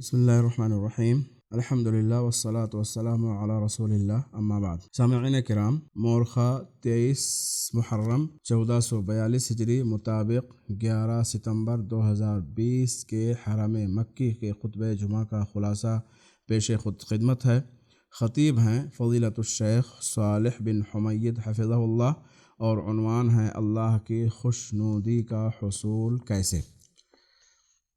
بسم اللہ الرحمن الرحیم الحمدللہ والصلاة والسلام علی رسول اللہ اما بعد۔ سامعین کرام، مورخہ 23 محرم 1442 ہجری مطابق 11 ستمبر 2020 کے حرم مکی کے خطبہ جمعہ کا خلاصہ پیش خدمت ہے۔ خطیب ہیں فضیلۃ الشیخ صالح بن حمید حفظہ اللہ، اور عنوان ہے اللہ کی خوشنودی کا حصول کیسے۔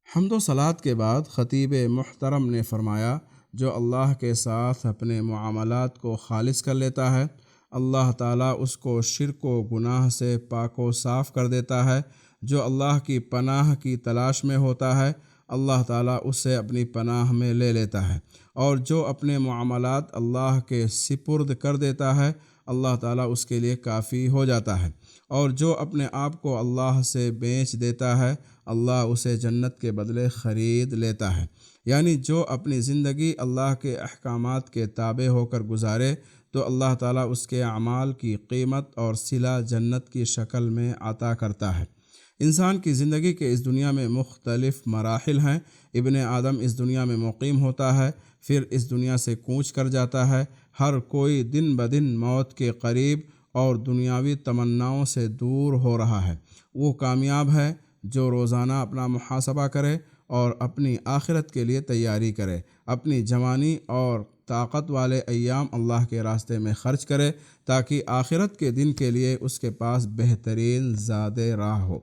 حمد و صلات کے بعد خطیب محترم نے فرمایا، جو اللہ کے ساتھ اپنے معاملات کو خالص کر لیتا ہے، اللہ تعالیٰ اس کو شرک و گناہ سے پاک و صاف کر دیتا ہے۔ جو اللہ کی پناہ کی تلاش میں ہوتا ہے، اللہ تعالیٰ اسے اپنی پناہ میں لے لیتا ہے، اور جو اپنے معاملات اللہ کے سپرد کر دیتا ہے، اللہ تعالیٰ اس کے لیے کافی ہو جاتا ہے، اور جو اپنے آپ کو اللہ سے بیچ دیتا ہے، اللہ اسے جنت کے بدلے خرید لیتا ہے۔ یعنی جو اپنی زندگی اللہ کے احکامات کے تابع ہو کر گزارے تو اللہ تعالیٰ اس کے اعمال کی قیمت اور صلہ جنت کی شکل میں عطا کرتا ہے۔ انسان کی زندگی کے اس دنیا میں مختلف مراحل ہیں۔ ابن آدم اس دنیا میں مقیم ہوتا ہے، پھر اس دنیا سے کوچ کر جاتا ہے۔ ہر کوئی دن بدن موت کے قریب اور دنیاوی تمناؤں سے دور ہو رہا ہے۔ وہ کامیاب ہے جو روزانہ اپنا محاسبہ کرے اور اپنی آخرت کے لیے تیاری کرے، اپنی جوانی اور طاقت والے ایام اللہ کے راستے میں خرچ کرے تاکہ آخرت کے دن کے لیے اس کے پاس بہترین زاد راہ ہو۔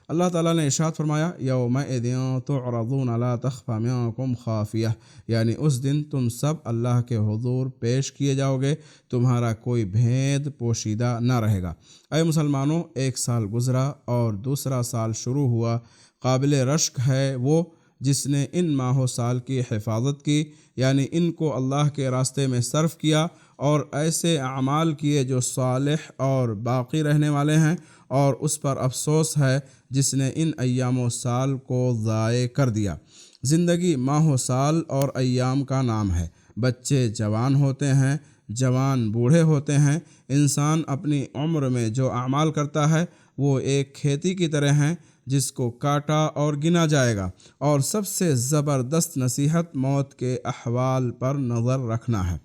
اللہ تعالیٰ نے ارشاد فرمایا، یومئذ تعرضون لا تخفی منکم خافیہ، یعنی اس دن تم سب اللہ کے حضور پیش کیے جاؤ گے، تمہارا کوئی بھید پوشیدہ نہ رہے گا۔ اے مسلمانوں، ایک سال گزرا اور دوسرا سال شروع ہوا۔ قابل رشک ہے وہ جس نے ان ماہ و سال کی حفاظت کی، یعنی ان کو اللہ کے راستے میں صرف کیا اور ایسے اعمال کیے جو صالح اور باقی رہنے والے ہیں، اور اس پر افسوس ہے جس نے ان ایام و سال کو ضائع کر دیا۔ زندگی ماہ و سال اور ایام کا نام ہے۔ بچے جوان ہوتے ہیں، جوان بوڑھے ہوتے ہیں۔ انسان اپنی عمر میں جو اعمال کرتا ہے وہ ایک کھیتی کی طرح ہیں جس کو کاٹا اور گنا جائے گا، اور سب سے زبردست نصیحت موت کے احوال پر نظر رکھنا ہے۔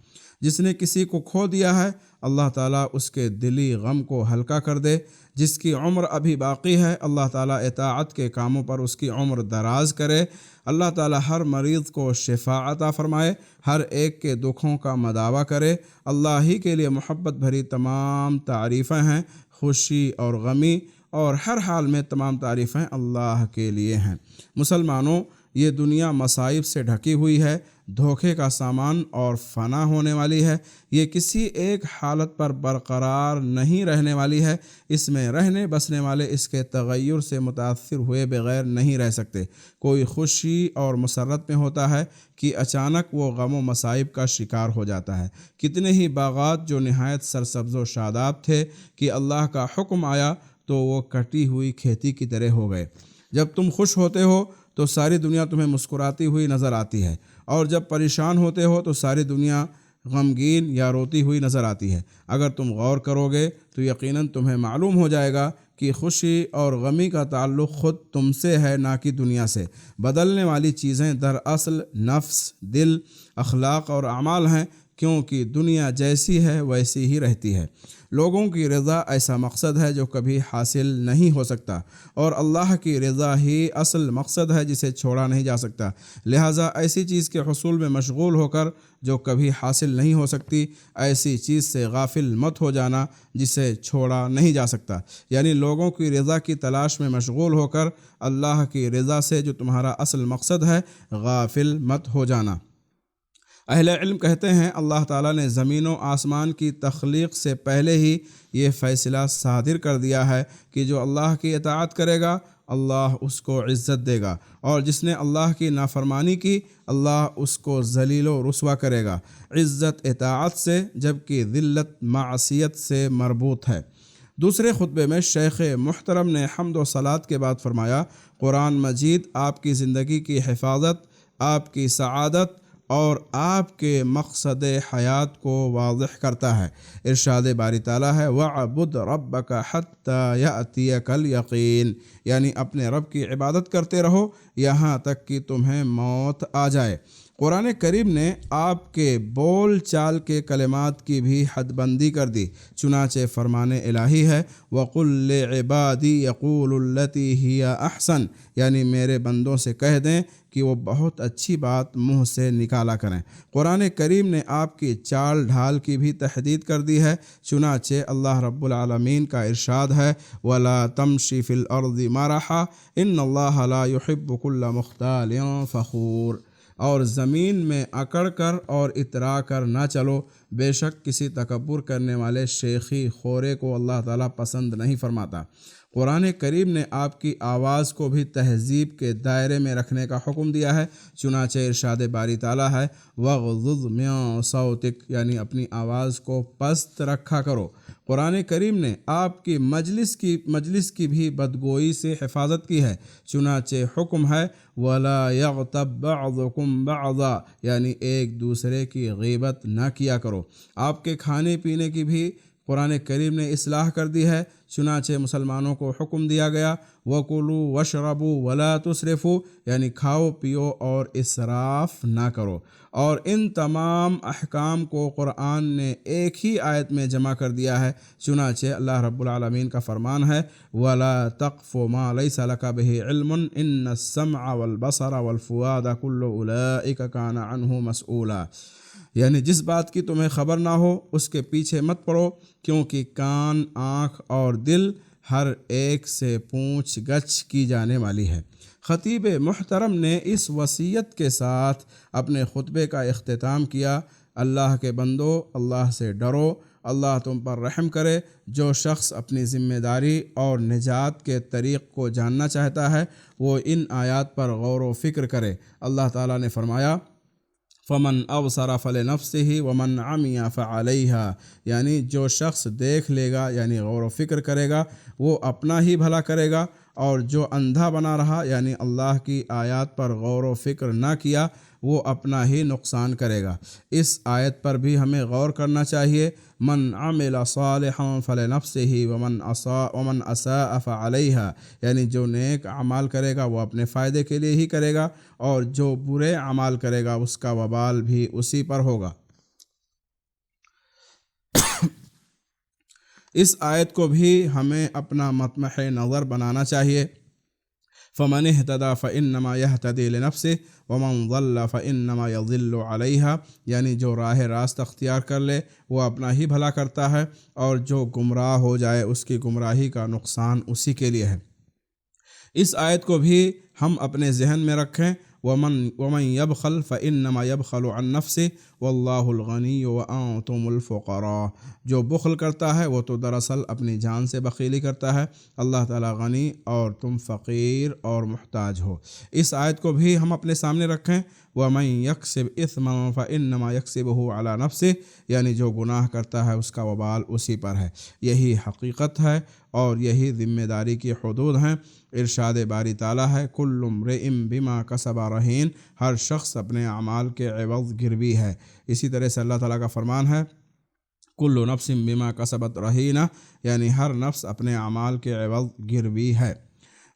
جس نے کسی کو کھو دیا ہے، اللہ تعالیٰ اس کے دلی غم کو ہلکا کر دے۔ جس کی عمر ابھی باقی ہے، اللہ تعالیٰ اطاعت کے کاموں پر اس کی عمر دراز کرے۔ اللہ تعالیٰ ہر مریض کو شفا عطا فرمائے، ہر ایک کے دکھوں کا مداوع کرے۔ اللہ ہی کے لیے محبت بھری تمام تعریفیں ہیں، خوشی اور غمی اور ہر حال میں تمام تعریفیں اللہ کے لیے ہیں۔ مسلمانوں، یہ دنیا مصائب سے ڈھکی ہوئی ہے، دھوکے کا سامان اور فنا ہونے والی ہے۔ یہ کسی ایک حالت پر برقرار نہیں رہنے والی ہے۔ اس میں رہنے بسنے والے اس کے تغیر سے متاثر ہوئے بغیر نہیں رہ سکتے۔ کوئی خوشی اور مسرت میں ہوتا ہے کہ اچانک وہ غم و مصائب کا شکار ہو جاتا ہے۔ کتنے ہی باغات جو نہایت سرسبز و شاداب تھے کہ اللہ کا حکم آیا تو وہ کٹی ہوئی کھیتی کی طرح ہو گئے۔ جب تم خوش ہوتے ہو تو ساری دنیا تمہیں مسکراتی ہوئی نظر آتی ہے، اور جب پریشان ہوتے ہو تو ساری دنیا غمگین یا روتی ہوئی نظر آتی ہے۔ اگر تم غور کرو گے تو یقیناً تمہیں معلوم ہو جائے گا کہ خوشی اور غمی کا تعلق خود تم سے ہے، نہ کہ دنیا سے۔ بدلنے والی چیزیں دراصل نفس، دل، اخلاق اور اعمال ہیں، کیونکہ دنیا جیسی ہے ویسی ہی رہتی ہے۔ لوگوں کی رضا ایسا مقصد ہے جو کبھی حاصل نہیں ہو سکتا، اور اللہ کی رضا ہی اصل مقصد ہے جسے چھوڑا نہیں جا سکتا۔ لہٰذا ایسی چیز کے حصول میں مشغول ہو کر جو کبھی حاصل نہیں ہو سکتی، ایسی چیز سے غافل مت ہو جانا جسے چھوڑا نہیں جا سکتا۔ یعنی لوگوں کی رضا کی تلاش میں مشغول ہو کر اللہ کی رضا سے جو تمہارا اصل مقصد ہے غافل مت ہو جانا۔ اہل علم کہتے ہیں اللہ تعالیٰ نے زمین و آسمان کی تخلیق سے پہلے ہی یہ فیصلہ صادر کر دیا ہے کہ جو اللہ کی اطاعت کرے گا اللہ اس کو عزت دے گا، اور جس نے اللہ کی نافرمانی کی اللہ اس کو ذلیل و رسوا کرے گا۔ عزت اطاعت سے جبکہ ذلت معصیت سے مربوط ہے۔ دوسرے خطبے میں شیخ محترم نے حمد و صلات کے بعد فرمایا، قرآن مجید آپ کی زندگی کی حفاظت، آپ کی سعادت اور آپ کے مقصد حیات کو واضح کرتا ہے۔ ارشاد باری تعالیٰ ہے، وَاعْبُدْ رَبَّكَ حَتَّى يَأْتِيَكَ الْيَقِينُ، یعنی اپنے رب کی عبادت کرتے رہو یہاں تک کہ تمہیں موت آ جائے۔ قرآن کریم نے آپ کے بول چال کے کلمات کی بھی حد بندی کر دی، چنانچہ فرمان الہی ہے وَقُلْ لِعِبَادِي يَقُولُ الَّتِي هِيَ أَحْسَنُ، یعنی میرے بندوں سے کہہ دیں کہ وہ بہت اچھی بات منہ سے نکالا کریں۔ قرآن کریم نے آپ کی چال ڈھال کی بھی تحدید کر دی ہے، چنانچہ اللہ رب العالمین کا ارشاد ہے وَلَا تَمْشِ فِي الْأَرْضِ مَرَحًا إِنَّ اللَّهَ لَا يُحِبُّ كُلَّ مُخْتَالٍ فَخُورٍ، اور زمین میں اکڑ کر اور اترا کر نہ چلو، بے شک کسی تکبر کرنے والے شیخی خورے کو اللہ تعالیٰ پسند نہیں فرماتا۔ قرآن کریم نے آپ کی آواز کو بھی تہذیب کے دائرے میں رکھنے کا حکم دیا ہے، چنانچہ ارشاد باری تعالیٰ ہے وَاغْضُضْ مِن صَوْتِكَ، یعنی اپنی آواز کو پست رکھا کرو۔ قرآن کریم نے آپ کی مجلس کی بھی بدگوئی سے حفاظت کی ہے، چنانچہ حکم ہے وَلَا يَغْتَبْ بَعْضُكُمْ بَعْضًا، یعنی ایک دوسرے کی غیبت نہ کیا کرو۔ آپ کے کھانے پینے کی بھی قرآن کریم نے اصلاح کر دی ہے، چنانچہ مسلمانوں کو حکم دیا گیا وَكُلُوا وَاشْرَبُوا وَلَا تُسْرِفُوا، یعنی کھاؤ پیو اور اسراف نہ کرو۔ اور ان تمام احکام کو قرآن نے ایک ہی آیت میں جمع کر دیا ہے، چنانچہ اللہ رب العالمین کا فرمان ہے وَلَا تَقْفُ مَا لَيْسَ لَكَ بِهِ عِلْمٌ إِنَّ السَّمْعَ وَالْبَصَرَ وَالْفُؤَادَ كُلُّ أُولَئِكَ كَانَ عَنْهُ مسؤولا، یعنی جس بات کی تمہیں خبر نہ ہو اس کے پیچھے مت پڑو، کیونکہ کان، آنکھ اور دل ہر ایک سے پوچھ گچھ کی جانے والی ہے۔ خطیب محترم نے اس وصیت کے ساتھ اپنے خطبے کا اختتام کیا، اللہ کے بندو، اللہ سے ڈرو، اللہ تم پر رحم کرے۔ جو شخص اپنی ذمہ داری اور نجات کے طریق کو جاننا چاہتا ہے وہ ان آیات پر غور و فکر کرے۔ اللہ تعالیٰ نے فرمایا فَمَنْ أَبْصَرَ فَلِنَفْسِهِ وَمَنْ عَمِيَ فَعَلَيْهَا، یعنی جو شخص دیکھ لے گا یعنی غور و فکر کرے گا وہ اپنا ہی بھلا کرے گا، اور جو اندھا بنا رہا یعنی اللہ کی آیات پر غور و فکر نہ کیا وہ اپنا ہی نقصان کرے گا۔ اس آیت پر بھی ہمیں غور کرنا چاہیے، من عمل صالحا فلنفسه ومن اساء فعليها، یعنی جو نیک اعمال کرے گا وہ اپنے فائدے کے لیے ہی کرے گا، اور جو برے اعمال کرے گا اس کا وبال بھی اسی پر ہوگا۔ اس آیت کو بھی ہمیں اپنا مطمح نظر بنانا چاہیے، فَمَنِ اهْتَدَىٰ فَإِنَّمَا يَهْتَدِي لِنَفْسِهِ وَمَنْ ضَلَّ فَإِنَّمَا يَضِلُّ عَلَيْهَا، یعنی جو راہ راست اختیار کر لے وہ اپنا ہی بھلا کرتا ہے، اور جو گمراہ ہو جائے اس کی گمراہی کا نقصان اسی کے لیے ہے۔ اس آیت کو بھی ہم اپنے ذہن میں رکھیں وَمَنْ يَبْخَلْ فَإِنَّمَا يَبْخَلُ عَنْ نَفْسِهِ وَاللَّهُ الْغَنِيُّ وَأَنْتُمُ الْفُقَرَاءُ، جو بخل کرتا ہے وہ تو دراصل اپنی جان سے بخیلی کرتا ہے، اللہ تعالیٰ غنی اور تم فقیر اور محتاج ہو۔ اس آیت کو بھی ہم اپنے سامنے رکھیں وَمَنْ يَكْسِبْ إِثْمًا فَإِنَّمَا يَكْسِبُهُ عَلَى نَفْسِهِ، یعنی جو گناہ کرتا ہے اس کا وبال اسی پر ہے۔ یہی حقیقت ہے اور یہی ذمہ داری کی حدود ہیں۔ ارشاد باری تعالیٰ ہے کل امرئ بما کسب رہین، ہر شخص اپنے اعمال کے عوض گروی ہے۔ اسی طرح سے اللہ تعالیٰ کا فرمان ہے کل نفس بما کسبت رہینہ، یعنی ہر نفس اپنے اعمال کے عوض گروی ہے۔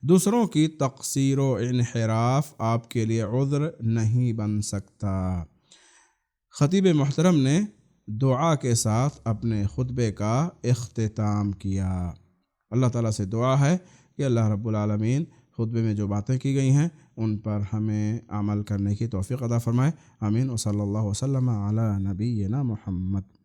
دوسروں کی تقصیر و انحراف آپ کے لیے عذر نہیں بن سکتا۔ خطیب محترم نے دعا کے ساتھ اپنے خطبے کا اختتام کیا۔ اللہ تعالیٰ سے دعا ہے کہ اللہ رب العالمین خطبے میں جو باتیں کی گئی ہیں ان پر ہمیں عمل کرنے کی توفیق عطا فرمائے، آمین۔ وصلی اللہ وسلم علی نبینا محمد۔